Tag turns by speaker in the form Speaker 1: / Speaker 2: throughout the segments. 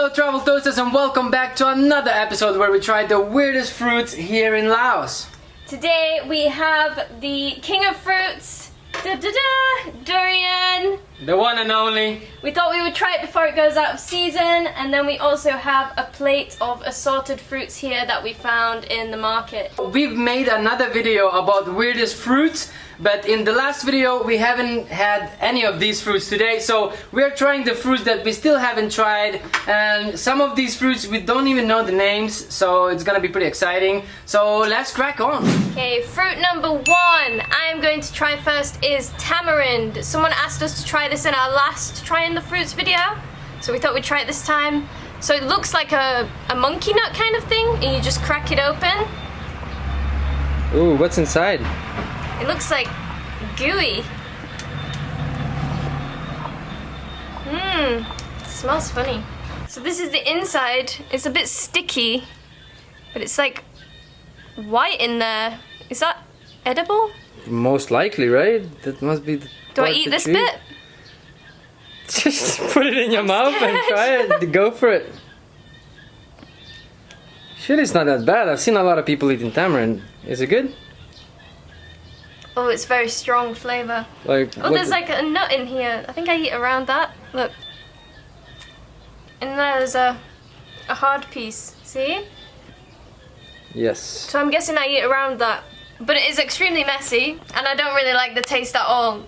Speaker 1: Hello Travel Toasters and welcome back to another episode where we try the weirdest fruits here in Laos.
Speaker 2: Today we have the king of fruits, Durian.
Speaker 1: The one and only.
Speaker 2: We thought we would try it before it goes out of season, and then we also have a plate of assorted fruits here that we found in the market.
Speaker 1: We've made another video about weirdest fruits, but in the last video we haven't had any of these fruits today, so we're trying the fruits that we still haven't tried, and some of these fruits we don't even know the names, so it's gonna be pretty exciting. So let's crack on.
Speaker 2: Okay, fruit number one I am going to try first is tamarind. Someone asked us to try this in our last trying the fruits video, so we thought we'd try it this time. So it looks like a monkey nut kind of thing, and you just crack it open.
Speaker 1: Ooh, what's inside?
Speaker 2: It looks like gooey. Smells funny. So this is the inside. It's a bit sticky, but it's like white in there. Is that edible?
Speaker 1: Most likely, right? That must be the
Speaker 2: Do I eat this bit?
Speaker 1: Just put it in your mouth and try it. Go for it. Shit, it's not that bad. I've seen a lot of people eating tamarind. Is it good?
Speaker 2: Oh, it's very strong flavor.
Speaker 1: Like,
Speaker 2: oh, there's like a nut in here. I think I eat around that. Look. And there's a hard piece. See?
Speaker 1: Yes.
Speaker 2: So I'm guessing I eat around that. But it is extremely messy, and I don't really like the taste at all.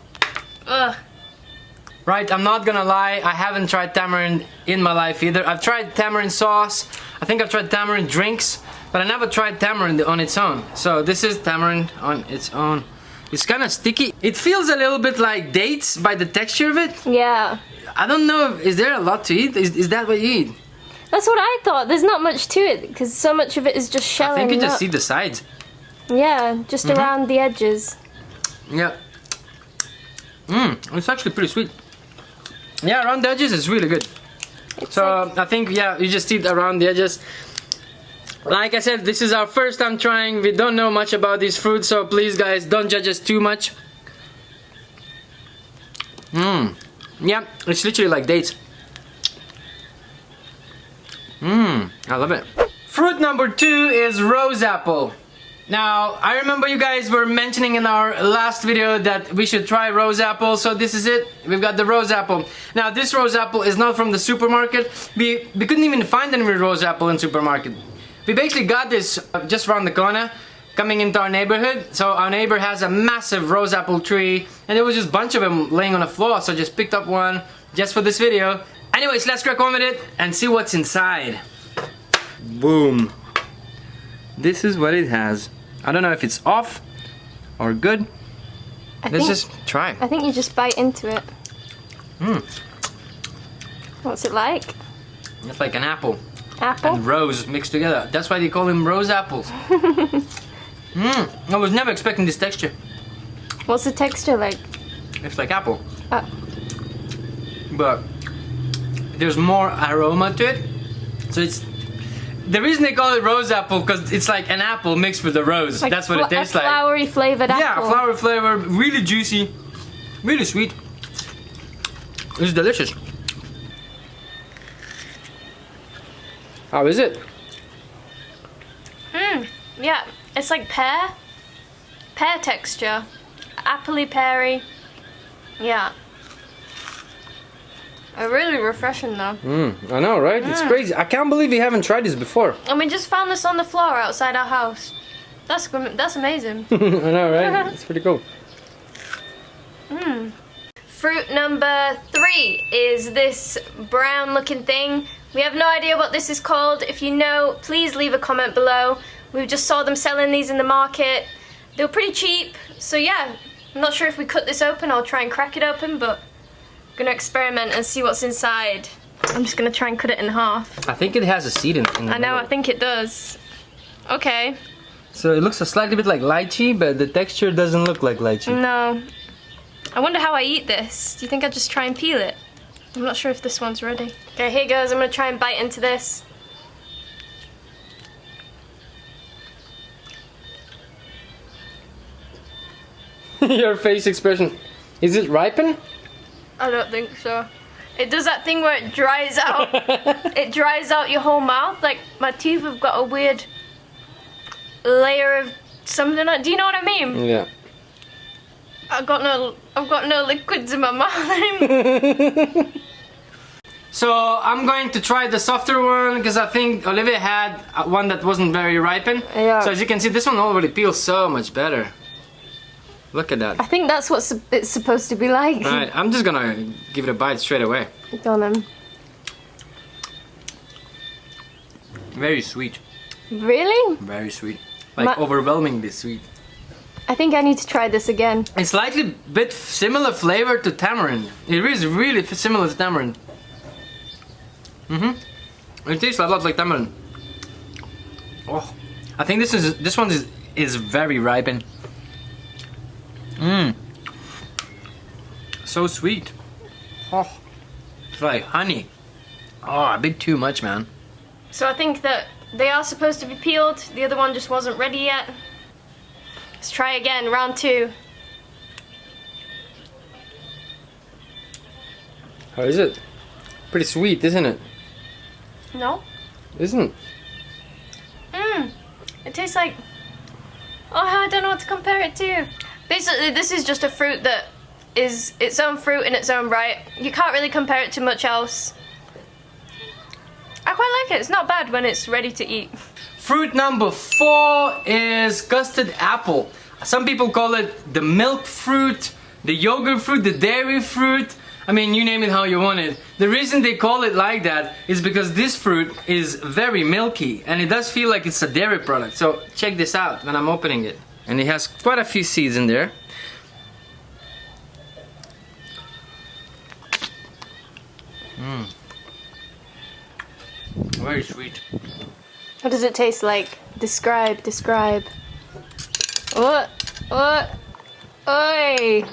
Speaker 2: Ugh.
Speaker 1: Right, I'm not gonna lie, I haven't tried tamarind in my life either. I've tried tamarind sauce, I think I've tried tamarind drinks, but I never tried tamarind on its own. So this is tamarind on its own. It's kind of sticky. It feels a little bit like dates by the texture of it.
Speaker 2: Yeah.
Speaker 1: I don't know, is there a lot to eat? Is that what you eat?
Speaker 2: That's what I thought. There's not much to it, because so much of it is just shell.
Speaker 1: I think you
Speaker 2: and
Speaker 1: just
Speaker 2: nut.
Speaker 1: see the sides.
Speaker 2: Yeah, just around the edges.
Speaker 1: Yeah. It's actually pretty sweet. Yeah, around the edges it's really good. I think, yeah, you just eat around the edges. Like I said, this is our first time trying. We don't know much about these fruits, so please guys, don't judge us too much. Yeah, it's literally like dates. I love it. Fruit number two is rose apple. Now, I remember you guys were mentioning in our last video that we should try rose apple, so this is it. We've got the rose apple. Now, this rose apple is not from the supermarket. We couldn't even find any rose apple in supermarket. We basically got this just around the corner, coming into our neighborhood. So our neighbor has a massive rose apple tree, and there was just a bunch of them laying on the floor, so I just picked up one just for this video. Anyways, let's crack on with it and see what's inside. Boom. This is what it has. I don't know if it's off or good. Let's just try.
Speaker 2: I think you just bite into it. What's it like?
Speaker 1: It's like an apple.
Speaker 2: Apple?
Speaker 1: And rose mixed together. That's why they call them rose apples. I was never expecting this texture.
Speaker 2: What's the texture like?
Speaker 1: It's like apple. But there's more aroma to it. So it's... The reason they call it rose apple because it's like an apple mixed with a rose.
Speaker 2: Like
Speaker 1: that's what it tastes like.
Speaker 2: A flowery flavored apple.
Speaker 1: Yeah, flower flavor, really juicy, really sweet. It's delicious. How is it?
Speaker 2: Yeah, it's like pear texture, appley peary. Yeah. Really refreshing though.
Speaker 1: I know, right? It's crazy. I can't believe we haven't tried this before.
Speaker 2: And we just found this on the floor outside our house. That's amazing.
Speaker 1: I know, right? It's pretty cool.
Speaker 2: Fruit number three is this brown looking thing. We have no idea what this is called. If you know, please leave a comment below. We just saw them selling these in the market. They were pretty cheap. So yeah, I'm not sure if we cut this open, I'll try and crack it open, but I'm gonna experiment and see what's inside. I'm just gonna try and cut it in half.
Speaker 1: I think it has a seed in the
Speaker 2: I know,
Speaker 1: middle.
Speaker 2: I think it does. Okay.
Speaker 1: So it looks a slightly bit like lychee, but the texture doesn't look like lychee.
Speaker 2: No. I wonder how I eat this. Do you think I'd just try and peel it? I'm not sure if this one's ready. Okay, here goes. I'm gonna try and bite into this.
Speaker 1: Your face expression. Is it ripen?
Speaker 2: I don't think so. It does that thing where it dries out. It dries out your whole mouth. Like my teeth have got a weird layer of something. Do you know what I mean?
Speaker 1: Yeah.
Speaker 2: I've got no liquids in my mouth.
Speaker 1: So I'm going to try the softer one because I think Olivia had one that wasn't very ripened.
Speaker 2: Yeah.
Speaker 1: So as you can see, this one already peels so much better. Look at that.
Speaker 2: I think that's what it's supposed to be like.
Speaker 1: Right, I'm just gonna give it a bite straight away.
Speaker 2: Go on then.
Speaker 1: Very sweet.
Speaker 2: Really?
Speaker 1: Very sweet. Like overwhelmingly sweet.
Speaker 2: I think I need to try this again.
Speaker 1: It's slightly bit similar flavor to tamarind. It is really similar to tamarind. It tastes a lot like tamarind. Oh, I think this one is very ripened. So sweet. Oh, it's like honey. Oh, a bit too much, man.
Speaker 2: So I think that they are supposed to be peeled. The other one just wasn't ready yet. Let's try again, round 2.
Speaker 1: How is it? Pretty sweet, isn't it?
Speaker 2: No?
Speaker 1: Isn't?
Speaker 2: It tastes like... Oh, I don't know what to compare it to. Basically, this is just a fruit that is its own fruit in its own right. You can't really compare it to much else. I quite like it. It's not bad when it's ready to eat.
Speaker 1: Fruit number 4 is custard apple. Some people call it the milk fruit, the yogurt fruit, the dairy fruit. I mean, you name it how you want it. The reason they call it like that is because this fruit is very milky and it does feel like it's a dairy product. So check this out when I'm opening it. And it has quite a few seeds in there. Very sweet.
Speaker 2: What does it taste like? Describe. What? Oi!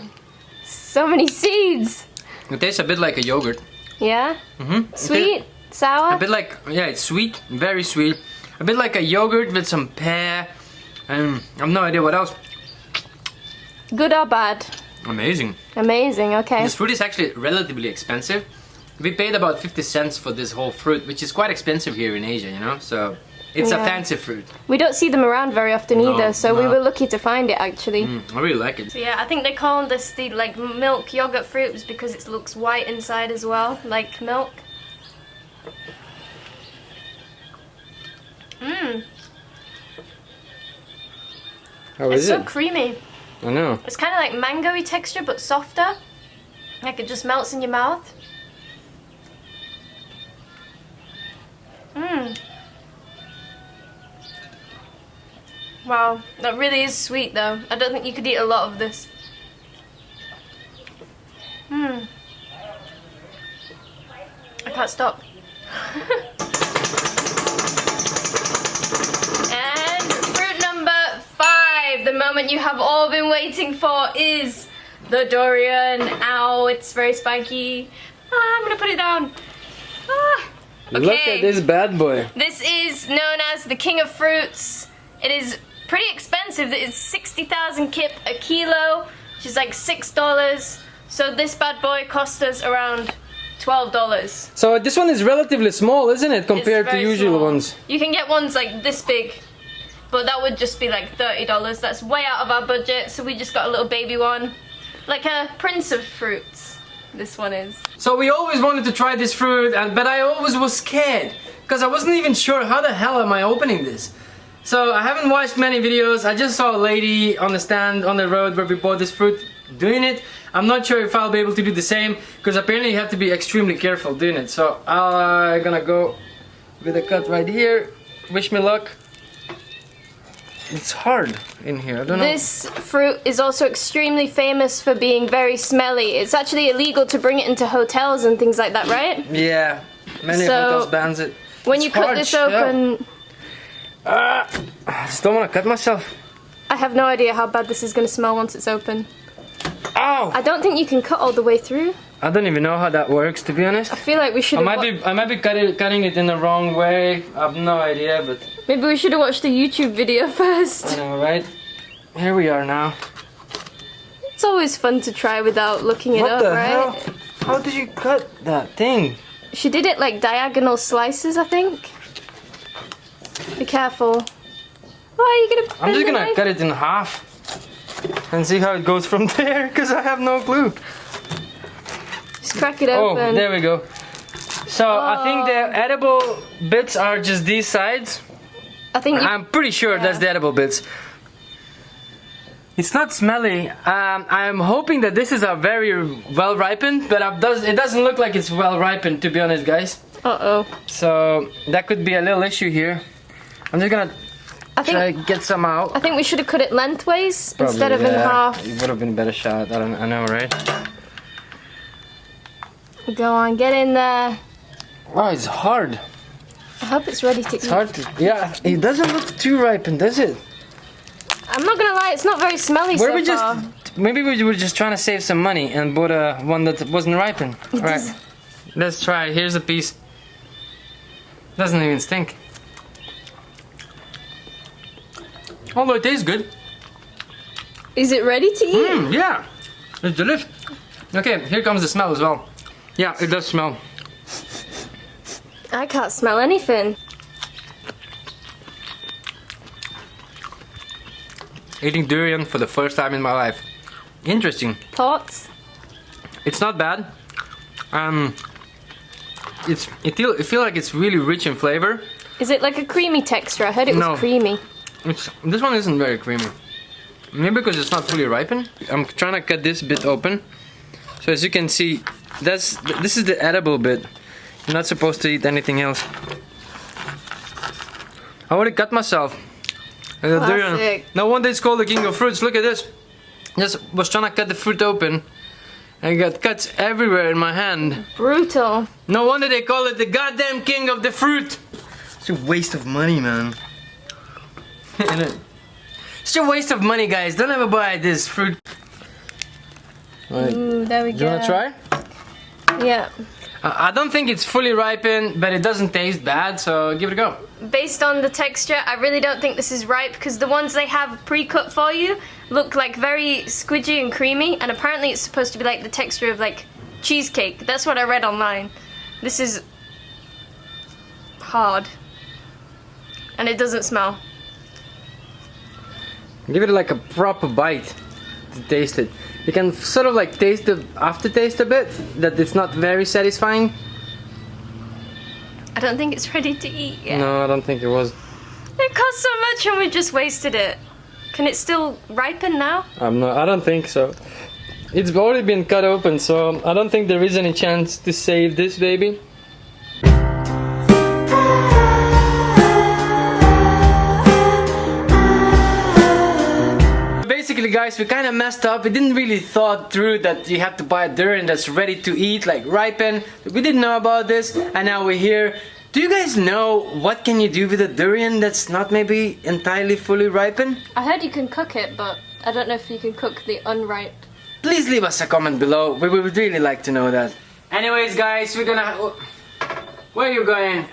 Speaker 2: So many seeds!
Speaker 1: It tastes a bit like a yogurt.
Speaker 2: Yeah? Sweet? Sour?
Speaker 1: A bit like, yeah, it's sweet, very sweet. A bit like a yogurt with some pear. And I have no idea what else.
Speaker 2: Good or bad?
Speaker 1: Amazing.
Speaker 2: Amazing, okay.
Speaker 1: This fruit is actually relatively expensive. We paid about 50 cents for this whole fruit, which is quite expensive here in Asia, you know? So it's a fancy fruit.
Speaker 2: We don't see them around very often either, so we were lucky to find it actually.
Speaker 1: I really like it.
Speaker 2: So yeah, I think they call this the like milk yogurt fruit because it looks white inside as well, like milk.
Speaker 1: How is
Speaker 2: It's so creamy.
Speaker 1: I know.
Speaker 2: It's kind of like mango-y texture, but softer. Like it just melts in your mouth. Wow, that really is sweet though. I don't think you could eat a lot of this. I can't stop. And fruit number 5, the moment you have all been waiting for, is the Dorian Owl. It's very spiky. I'm gonna put it down. Okay.
Speaker 1: Look at this bad boy.
Speaker 2: This is known as the king of fruits. It is pretty expensive. It's 60,000 kip a kilo, which is like $6. So this bad boy cost us around $12.
Speaker 1: So this one is relatively small, isn't it, compared to
Speaker 2: very
Speaker 1: usual
Speaker 2: small.
Speaker 1: ones?
Speaker 2: You can get ones like this big, but that would just be like $30. That's way out of our budget, so we just got a little baby one. Like a prince of fruits, this one is.
Speaker 1: So we always wanted to try this fruit, but I always was scared because I wasn't even sure how the hell am I opening this. So I haven't watched many videos. I just saw a lady on the stand on the road where we bought this fruit doing it. I'm not sure if I'll be able to do the same because apparently you have to be extremely careful doing it. So I'm gonna go with a cut right here. Wish me luck. It's hard in here, I don't know.
Speaker 2: This fruit is also extremely famous for being very smelly. It's actually illegal to bring it into hotels and things like that, right?
Speaker 1: Yeah, many hotels bans it.
Speaker 2: When you cut this open...
Speaker 1: I just don't want to cut myself.
Speaker 2: I have no idea how bad this is going to smell once it's open.
Speaker 1: Ow!
Speaker 2: I don't think you can cut all the way through.
Speaker 1: I don't even know how that works, to be honest.
Speaker 2: I feel like we should have...
Speaker 1: I might be cutting it in the wrong way. I have no idea, but...
Speaker 2: Maybe we should have watched the YouTube video first.
Speaker 1: I know, right? Here we are now.
Speaker 2: It's always fun to try without looking it up, right?
Speaker 1: Hell? How did you cut that thing?
Speaker 2: She did it like diagonal slices, I think. Be careful. Why are you gonna?
Speaker 1: I'm just gonna cut it in half and see how it goes from there, because I have no clue.
Speaker 2: Just crack it open.
Speaker 1: Oh, there we go. So I think the edible bits are just these sides.
Speaker 2: I think
Speaker 1: I'm pretty sure that's the edible bits. It's not smelly. I'm hoping that this is a very well ripened, but it doesn't look like it's well ripened, to be honest, guys.
Speaker 2: Uh-oh.
Speaker 1: So that could be a little issue here. I'm just gonna try to get some out.
Speaker 2: I think we should have cut it lengthways instead of in half.
Speaker 1: It would have been a better shot. I know, right?
Speaker 2: Go on, get in there.
Speaker 1: Oh, it's hard.
Speaker 2: I hope it's ready to eat.
Speaker 1: It's hard to. Yeah, it doesn't look too ripened, does it?
Speaker 2: I'm not gonna lie, it's not very smelly so far.
Speaker 1: Maybe we were just trying to save some money and bought one that wasn't ripened. Right. Let's try it. Here's a piece. Doesn't even stink. Although it tastes good.
Speaker 2: Is it ready to eat?
Speaker 1: Yeah. It's delicious. Okay, here comes the smell as well. Yeah, it does smell.
Speaker 2: I can't smell anything.
Speaker 1: Eating durian for the first time in my life. Interesting.
Speaker 2: Thoughts?
Speaker 1: It's not bad. It feels like it's really rich in flavor.
Speaker 2: Is it like a creamy texture? I heard it was creamy.
Speaker 1: This one isn't very creamy. Maybe because it's not fully ripened. I'm trying to cut this bit open. So as you can see, this is the edible bit. You're not supposed to eat anything else. I already cut myself.
Speaker 2: Classic.
Speaker 1: No wonder it's called the king of fruits. Look at this. Just was trying to cut the fruit open. I got cuts everywhere in my hand.
Speaker 2: Brutal.
Speaker 1: No wonder they call it the goddamn king of the fruit. It's a waste of money, man. It's a waste of money, guys. Don't ever buy this fruit. Right.
Speaker 2: Ooh, there we go.
Speaker 1: Do you want to try?
Speaker 2: Yeah.
Speaker 1: I don't think it's fully ripened, but it doesn't taste bad, so give it a go.
Speaker 2: Based on the texture, I really don't think this is ripe because the ones they have pre-cut for you look like very squidgy and creamy, and apparently it's supposed to be like the texture of like cheesecake. That's what I read online. This is hard. And it doesn't smell.
Speaker 1: Give it like a proper bite to taste it. You can sort of like taste the aftertaste a bit, that it's not very satisfying.
Speaker 2: I don't think it's ready to eat yet.
Speaker 1: No, I don't think it was.
Speaker 2: It cost so much and we just wasted it. Can it still ripen now?
Speaker 1: I don't think so. It's already been cut open, so I don't think there is any chance to save this baby. Basically, guys, we kind of messed up. We didn't really thought through that you have to buy a durian that's ready to eat, like ripen. We didn't know about this, and now we're here. Do you guys know what can you do with a durian that's not maybe entirely fully ripened?
Speaker 2: I heard you can cook it, but I don't know if you can cook the unripe.
Speaker 1: Please leave us a comment below. We would really like to know that. Anyways, guys, we're gonna... Where are you going?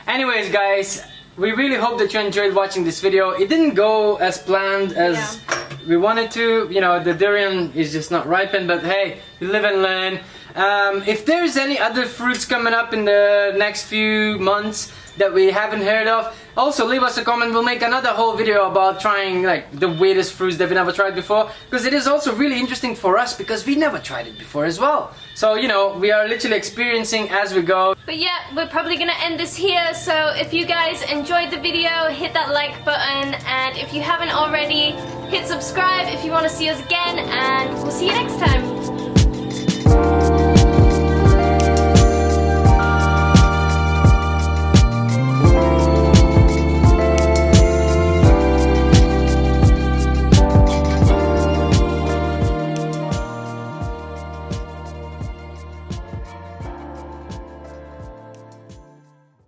Speaker 1: Anyways, guys, we really hope that you enjoyed watching this video. It didn't go as planned as we wanted to. You know, the durian is just not ripened, but hey, you live and learn. If there's any other fruits coming up in the next few months that we haven't heard of, also leave us a comment. We'll make another whole video about trying like the weirdest fruits that we never tried before, because it is also really interesting for us because we never tried it before as well. So, you know, we are literally experiencing as we go.
Speaker 2: But yeah, we're probably gonna end this here. So if you guys enjoyed the video, hit that like button, and if you haven't already, hit subscribe if you want to see us again, and we'll see you next time.